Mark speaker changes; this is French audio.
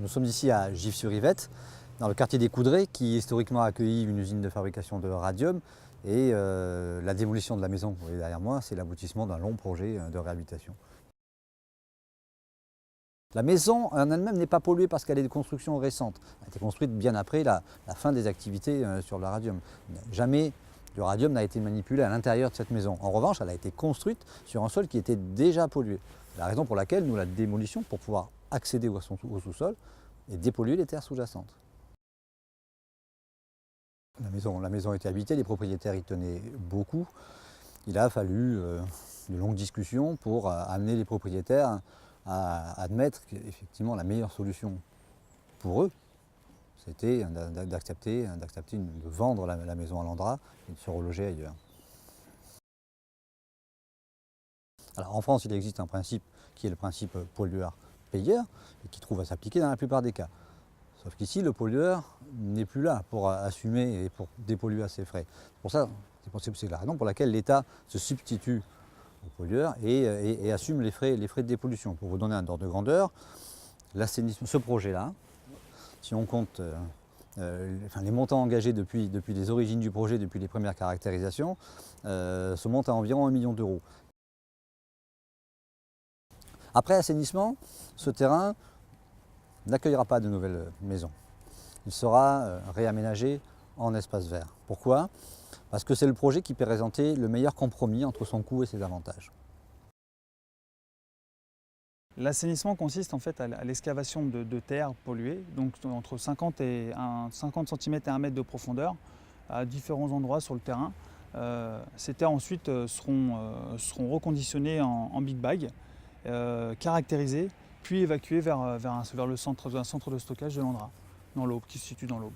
Speaker 1: Nous sommes ici à Gif-sur-Yvette, dans le quartier des Coudrais, qui historiquement a accueilli une usine de fabrication de radium. Et la démolition de la maison, vous voyez derrière moi, c'est l'aboutissement d'un long projet de réhabilitation. La maison en elle-même n'est pas polluée parce qu'elle est de construction récente. Elle a été construite bien après la fin des activités sur le radium. Jamais du radium n'a été manipulé à l'intérieur de cette maison. En revanche, elle a été construite sur un sol qui était déjà pollué. La raison pour laquelle nous la démolissons, pour pouvoir accéder au sous-sol et dépolluer les terres sous-jacentes. La maison était habitée, les propriétaires y tenaient beaucoup. Il a fallu de longues discussions pour amener les propriétaires à admettre qu'effectivement la meilleure solution pour eux, c'était d'accepter de vendre la maison à Landra et de se reloger ailleurs. Alors en France, il existe un principe qui est le principe pollueur-payeur et qui trouve à s'appliquer dans la plupart des cas. Sauf qu'ici, le pollueur n'est plus là pour assumer et pour dépolluer à ses frais. C'est la raison pour laquelle l'État se substitue au pollueur et assume les frais de dépollution. Pour vous donner un ordre de grandeur, ce projet-là, si on compte les montants engagés depuis les origines du projet, depuis les premières caractérisations, se montent à environ 1 million d'euros. Après assainissement, ce terrain n'accueillera pas de nouvelles maisons. Il sera réaménagé en espace vert. Pourquoi ? Parce que c'est le projet qui peut présenter le meilleur compromis entre son coût et ses avantages.
Speaker 2: L'assainissement consiste en fait à l'excavation de terres polluées, donc entre 50 cm et 1 mètre de profondeur, à différents endroits sur le terrain. Ces terres ensuite seront reconditionnées en big bag, caractérisées, puis évacuées vers un centre de stockage de Landra, dans l'Aube, qui se situe dans l'Aube.